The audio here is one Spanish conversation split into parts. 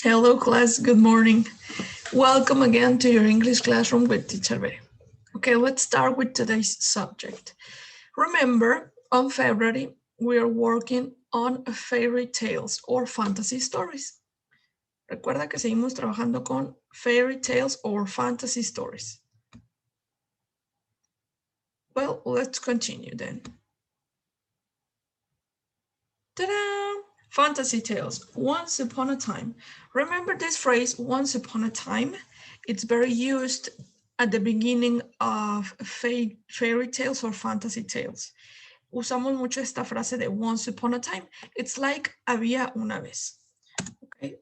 Hello class, good morning. Welcome again to your English classroom with Teacher Bere. Okay, let's start with today's subject. Remember, on February, we are working on fairy tales or fantasy stories. Recuerda que seguimos trabajando con fairy tales or fantasy stories. Well, let's continue then. Ta-da! Fantasy tales, once upon a time. Remember this phrase, once upon a time? It's very used at the beginning of fairy tales or fantasy tales. Usamos mucho esta frase de once upon a time. It's like había una vez. Okay.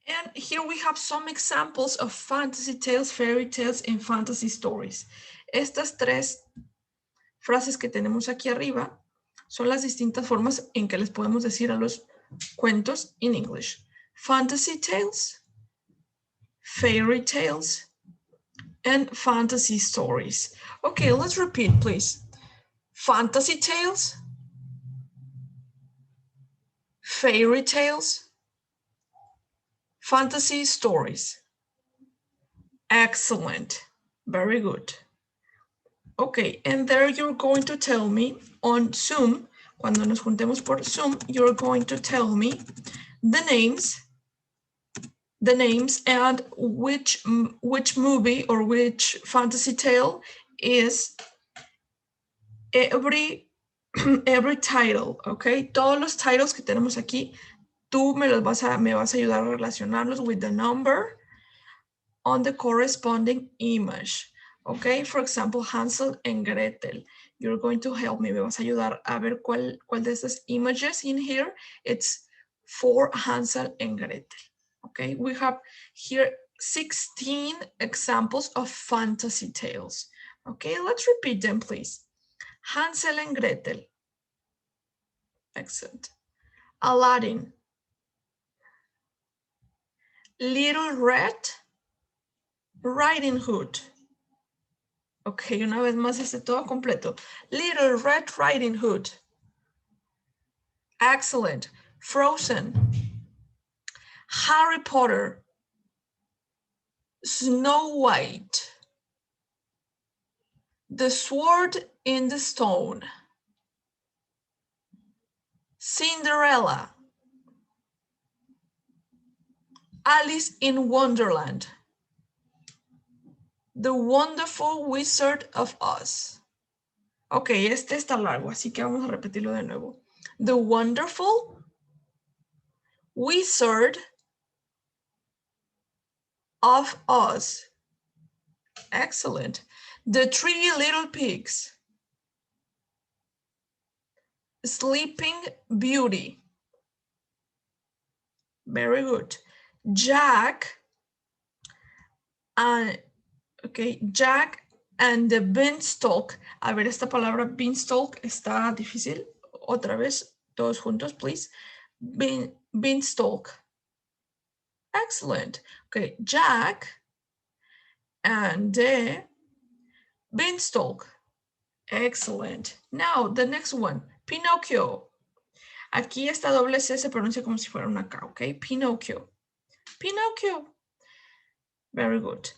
And here we have some examples of fantasy tales, fairy tales, and fantasy stories. Estas tres frases que tenemos aquí arriba son las distintas formas en que les podemos decir a los cuentos in English. Fantasy tales, fairy tales, and fantasy stories. Okay, let's repeat, please. Fantasy tales, fairy tales, fantasy stories. Excellent. Very good. Okay, and there you're going to tell me on Zoom, cuando nos juntemos por Zoom, you're going to tell me the names and which movie or which fantasy tale is every title, okay? Todos los titles que tenemos aquí, tú me vas a ayudar a relacionarlos with the number on the corresponding image. Okay, for example, Hansel and Gretel. You're going to help me. Me vas a ayudar a ver cuál de estas images in here. It's for Hansel and Gretel. Okay, we have here 16 examples of fantasy tales. Okay, let's repeat them, please. Hansel and Gretel. Excellent. Aladdin. Little Red Riding Hood. Ok, una vez más todo completo. Little Red Riding Hood. Excellent. Frozen. Harry Potter. Snow White. The Sword in the Stone. Cinderella. Alice in Wonderland. The Wonderful Wizard of Oz. Ok, este está largo, así que vamos a repetirlo de nuevo. The Wonderful Wizard of Oz. Excellent. The Three Little Pigs. Sleeping Beauty. Very good. Jack and Jack and the Beanstalk. A ver, esta palabra beanstalk está difícil. Otra vez, todos juntos, please. Beanstalk. Excellent. Okay, Jack and the Beanstalk. Excellent. Now, the next one, Pinocchio. Aquí esta doble C se pronuncia como si fuera una K, okay? Pinocchio. Pinocchio. Very good.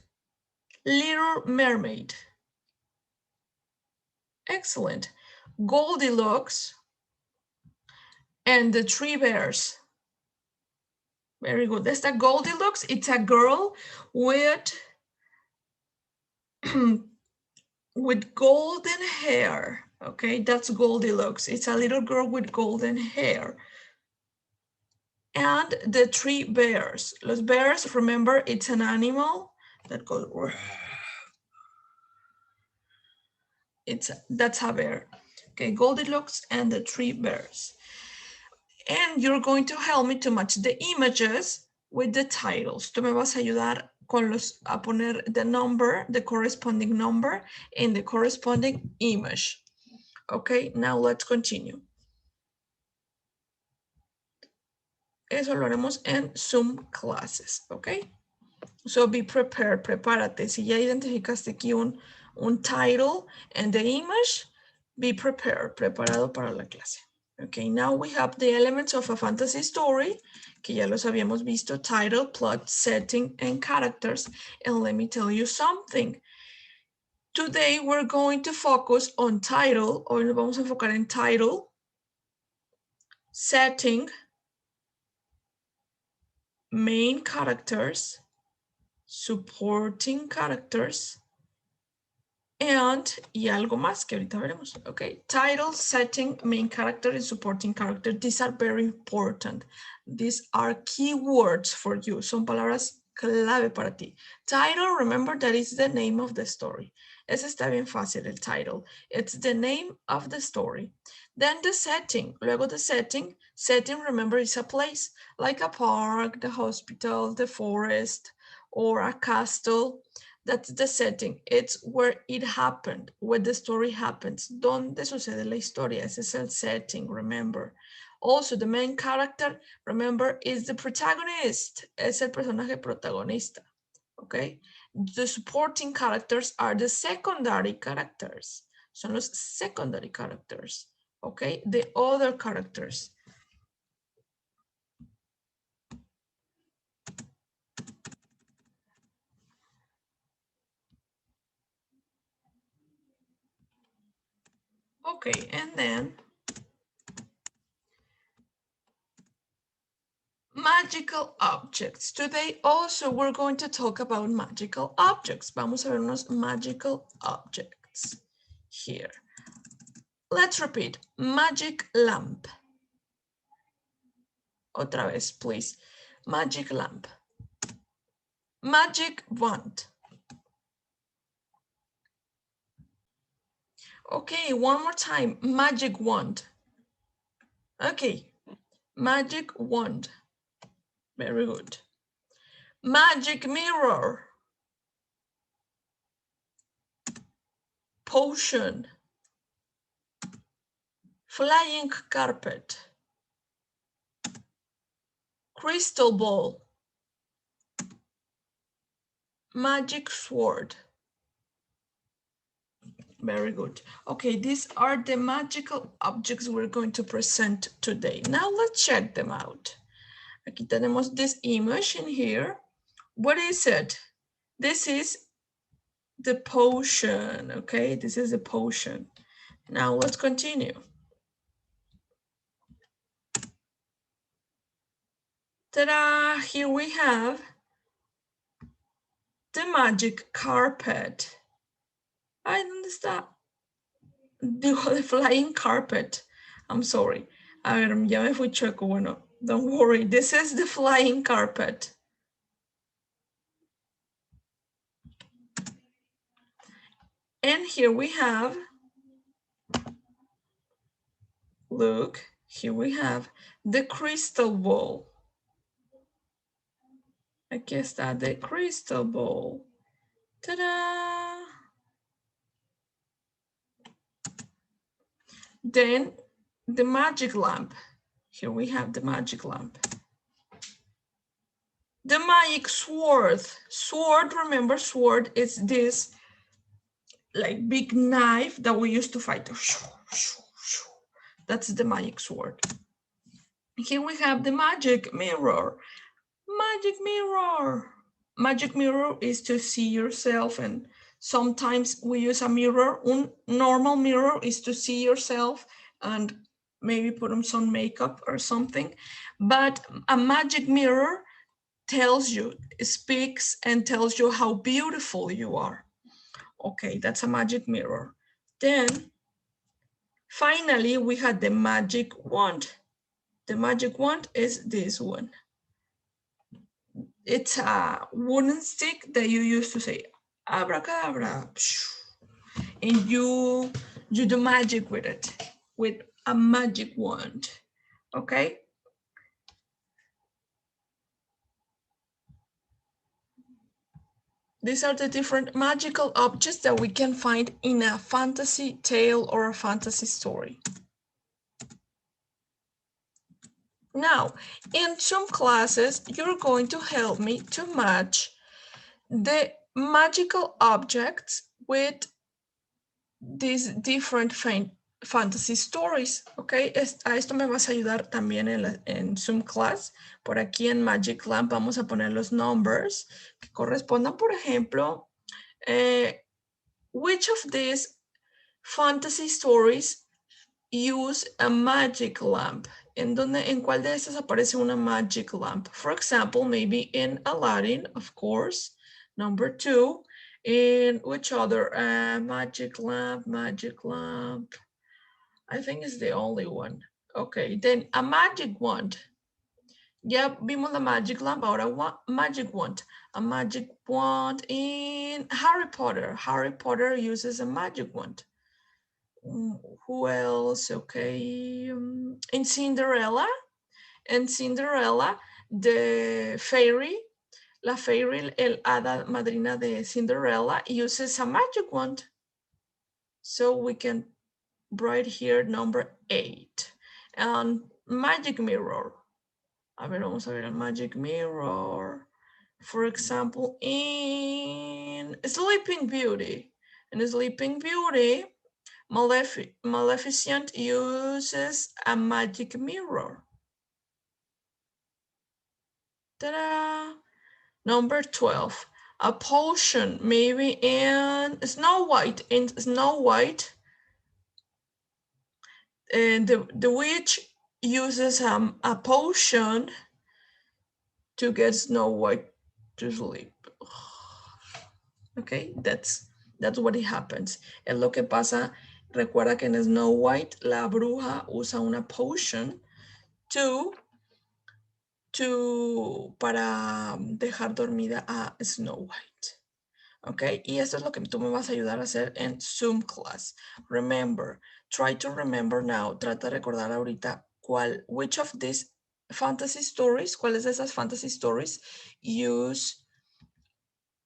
Little Mermaid. Excellent. Goldilocks and the Three Bears. Very good. Esta Goldilocks, it's a girl with with golden hair. Okay, that's Goldilocks. It's a little girl with golden hair. And the Three Bears. Los bears, remember, it's an animal that goes. That's a bear. Okay, Goldilocks and the Three Bears. And you're going to help me to match the images with the titles. Tú me vas a ayudar a poner the number, the corresponding number, in the corresponding image. Okay, now let's continue. Eso lo haremos en Zoom classes, okay? So be prepared, prepárate. Si ya identificaste aquí un title and the image, be prepared, preparado para la clase. Okay, now we have the elements of a fantasy story, que ya los habíamos visto, title, plot, setting, and characters. And let me tell you something. Today we're going to focus on title. Hoy nos vamos a enfocar en title, setting, main characters, supporting characters, y algo más que ahorita veremos. Okay, title, setting, main character, and supporting character. These are very important. These are keywords for you. Son palabras clave para ti. Title, remember that is the name of the story. Ese está bien fácil, el title. It's the name of the story. Then the setting. Luego the setting. Setting, remember, is a place like a park, the hospital, the forest, or a castle. That's the setting. It's where it happened, where the story happens. Donde sucede la historia. Ese es el setting, remember. Also, the main character, remember, is the protagonist. Es el personaje protagonista. Okay? The supporting characters are the secondary characters. Son los secondary characters. Okay? The other characters. Okay, and then magical objects. Today also we're going to talk about magical objects. Vamos a ver unos magical objects here. Let's repeat. Magic lamp. Otra vez, please. Magic lamp. Magic wand. Okay, one more time. Magic wand. Okay. Magic wand. Very good. Magic mirror. Potion. Flying carpet. Crystal ball. Magic sword. Very good. Okay, these are the magical objects we're going to present today. Now let's check them out. Aquí tenemos this image in here. What is it? This is the potion, okay? This is the potion. Now let's continue. Ta-da! Here we have the magic carpet. Ay, ¿dónde está? Digo, the flying carpet. I'm sorry. A ver, ya me fui chueco. Bueno, don't worry. This is the flying carpet. And here we have, look, here we have the crystal ball. Aquí está the crystal ball. Ta-da! Then the magic lamp. Here we have the magic lamp. The magic sword. Sword, remember, sword is this like big knife that we used to fight. That's the magic sword. Here we have the magic mirror. Magic mirror. Magic mirror is to see yourself, and sometimes we use a mirror. Un normal mirror is to see yourself and maybe put on some makeup or something. But a magic mirror tells you, speaks and tells you how beautiful you are. Okay, that's a magic mirror. Then finally, we had the magic wand. The magic wand is this one. It's a wooden stick that you use to say abracadabra, and you do magic with it, with a magic wand, okay? These are the different magical objects that we can find in a fantasy tale or a fantasy story. Now, in some classes, you're going to help me to match the magical objects with these different fantasy stories, ¿ok? A esto me vas a ayudar también en Zoom Class. Por aquí en Magic Lamp vamos a poner los numbers que correspondan, por ejemplo, which of these fantasy stories use a magic lamp? ¿En cuál de estas aparece una magic lamp? For example, maybe in Aladdin, of course. Number 2. In which other? Magic lamp. I think it's the only one. Okay, then a magic wand. Ya vimos la magic lamp, ahora magic wand. A magic wand in Harry Potter. Harry Potter uses a magic wand. Who else? Okay, in Cinderella. And Cinderella, the fairy, la fairy, el hada madrina de Cinderella, uses a magic wand. So we can write here number 8. And magic mirror. A ver, vamos a ver el magic mirror. For example, in Sleeping Beauty. In Sleeping Beauty, Maleficent uses a magic mirror. Ta-da! Number 12, a potion, maybe in Snow White. In Snow White, and the witch uses a potion to get Snow White to sleep. Okay, that's what it happens. Es lo que pasa. Recuerda que en Snow White la bruja usa una potion para dejar dormida a Snow White. Okay, y esto es lo que tú me vas a ayudar a hacer en Zoom Class. Remember, try to remember now. Trata de recordar ahorita which of these fantasy stories, cuáles de esas fantasy stories use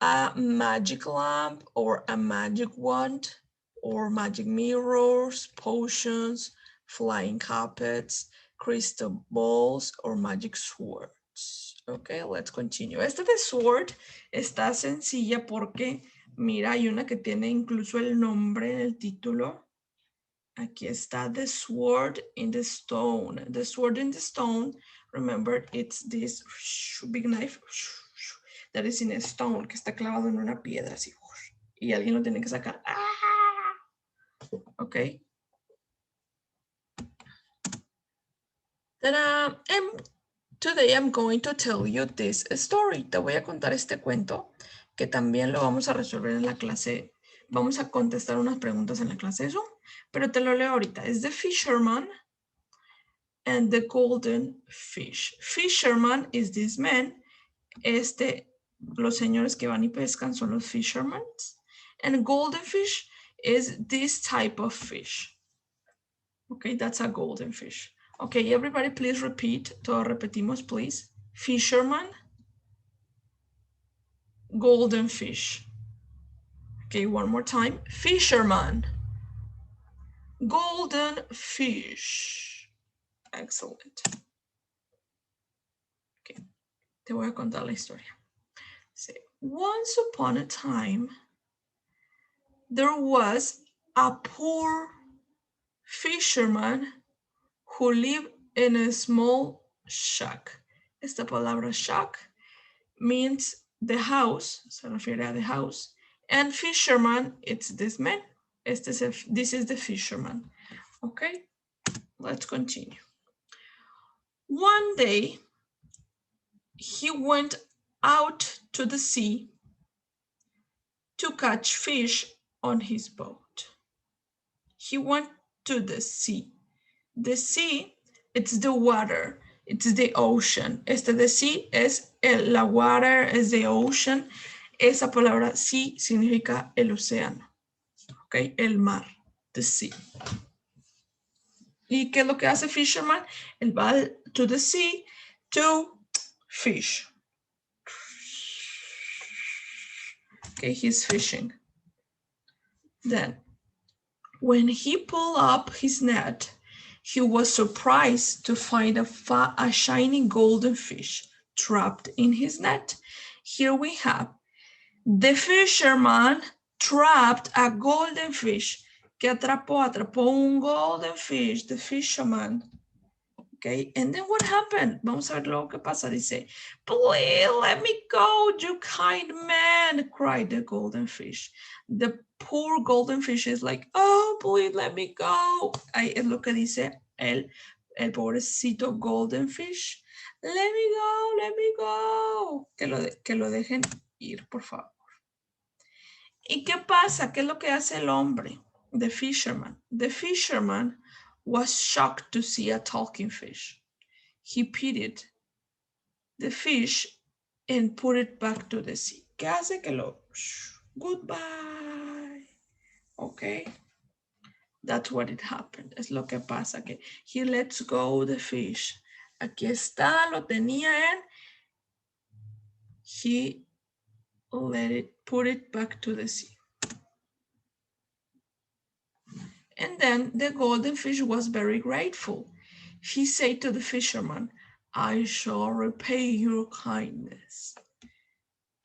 a magic lamp or a magic wand or magic mirrors, potions, flying carpets, crystal balls, or magic swords. Okay, let's continue. Esta de sword está sencilla porque, mira, hay una que tiene incluso el nombre en el título. Aquí está, the sword in the stone. The sword in the stone, remember, it's this big knife that is in a stone, que está clavado en una piedra así. Y alguien lo tiene que sacar. Okay. And today I'm going to tell you this story. Te voy a contar este cuento que también lo vamos a resolver en la clase. Vamos a contestar unas preguntas en la clase Zoom, pero te lo leo ahorita. Es The Fisherman and the Golden Fish. Fisherman is this man. Los señores que van y pescan son los fishermen. And golden fish is this type of fish. Okay, that's a golden fish. Okay, everybody please repeat. Todos repetimos, please. Fisherman, golden fish. Okay, one more time. Fisherman, golden fish. Excellent. Okay, te voy a contar la historia. So, once upon a time, there was a poor fisherman who lived in a small shack. Esta palabra shack means the house, se refiere a the house, and fisherman, it's this man. This is the fisherman. Okay, let's continue. One day, he went out to the sea to catch fish on his boat. He went to the sea. The sea, it's the water, it's the ocean. The sea es la water, es the ocean. Esa palabra sea significa el océano. Okay, el mar, the sea. ¿Y qué es lo que hace fisherman? Él va to the sea to fish. Okay, he's fishing. Then, when he pulled up his net, he was surprised to find a shiny golden fish trapped in his net. Here we have the fisherman trapped a golden fish. ¿Qué atrapó? Atrapó un golden fish, the fisherman. Okay, and then what happened? Vamos a ver luego qué pasa. Dice, please let me go, you kind man, cried the golden fish. The poor golden fish is like, oh, please let me go. Ahí es lo que dice el pobrecito golden fish. Let me go. Que lo dejen ir, por favor. ¿Y qué pasa? ¿Qué es lo que hace el hombre? The fisherman. The fisherman was shocked to see a talking fish. He pitied the fish and put it back to the sea. ¿Qué hace? Que lo... Goodbye. Okay. That's what it happened. Es lo que pasa. Que he lets go the fish. Aquí está, lo tenía él. He put it back to the sea. And then the golden fish was very grateful. He said to the fisherman, I shall repay your kindness.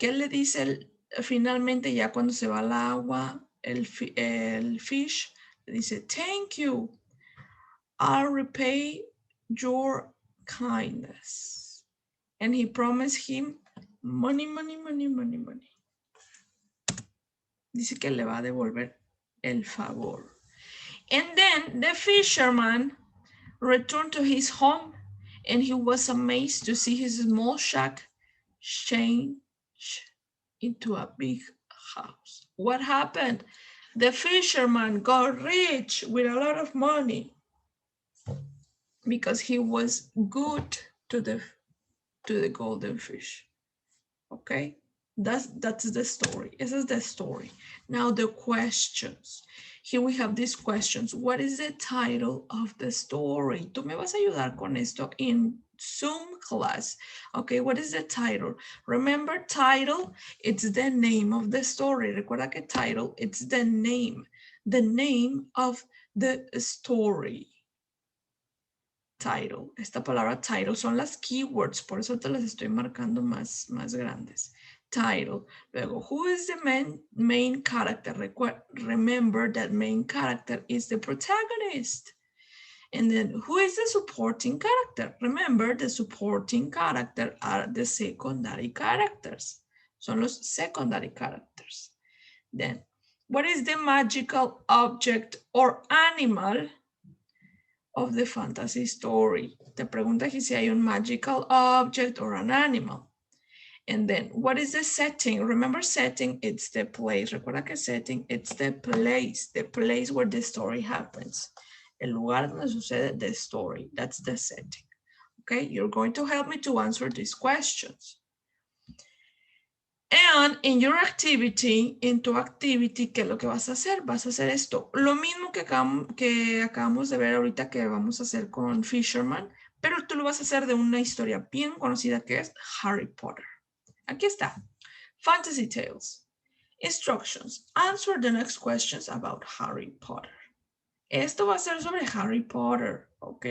¿Qué le dice finalmente ya cuando se va al agua? El fish le dice, thank you. I'll repay your kindness. And he promised him money. Dice que le va a devolver el favor. And then the fisherman returned to his home, and he was amazed to see his small shack change into a big house. What happened? The fisherman got rich with a lot of money because he was good to the golden fish. Okay, that's the story. This is the story. Now the questions. Here we have these questions. What is the title of the story? Tú me vas a ayudar con esto in Zoom class. Okay, what is the title? Remember, title, it's the name of the story. Recuerda que title, it's the name of the story. Title, esta palabra title son las keywords, por eso te las estoy marcando más grandes. Title, luego, who is the main character? Remember that main character is the protagonist. And then who is the supporting character? Remember, the supporting character are the secondary characters. Son los secondary characters. Then, what is the magical object or animal of the fantasy story? Te pregunta aquí si hay un magical object or an animal. And then, what is the setting? Remember, setting, it's the place. Recuerda que setting, it's the place where the story happens. El lugar donde sucede the story. That's the setting. Okay, you're going to help me to answer these questions. And in your activity, ¿qué es lo que vas a hacer? Vas a hacer esto. Lo mismo que acabamos de ver ahorita que vamos a hacer con Fisherman, pero tú lo vas a hacer de una historia bien conocida que es Harry Potter. Aquí está. Fantasy Tales. Instructions. Answer the next questions about Harry Potter. Esto va a ser sobre Harry Potter, ¿ok?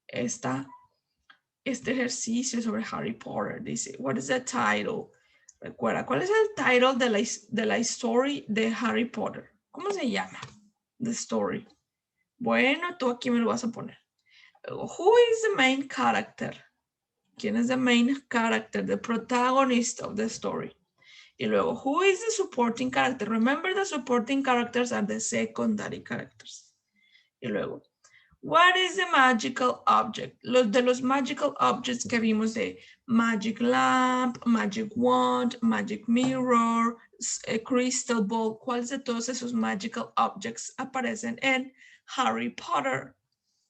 Este ejercicio sobre Harry Potter. Dice, what is the title? Recuerda, ¿cuál es el title de la story de Harry Potter? ¿Cómo se llama? The story. Bueno, tú aquí me lo vas a poner. Who is the main character? ¿Quién es the main character? The protagonist of the story. Y luego, who is the supporting character? Remember, the supporting characters are the secondary characters. Y luego, what is the magical object? Los magical objects que vimos de magic lamp, magic wand, magic mirror, a crystal ball. ¿Cuáles de todos esos magical objects aparecen en Harry Potter?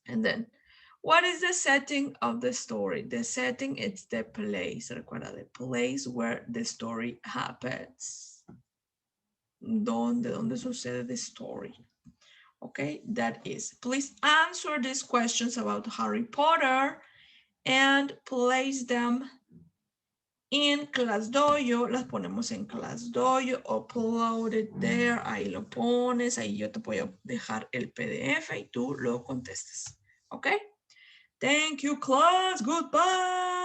And then, what is the setting of the story? The setting, it's the place. Recuerda, the place where the story happens. Donde sucede the story. Okay, that is. Please answer these questions about Harry Potter and place them in ClassDojo. Las ponemos en ClassDojo, upload it there. Ahí lo pones, ahí yo te voy a dejar el PDF y tú lo contestas. Okay? Thank you, class. Goodbye.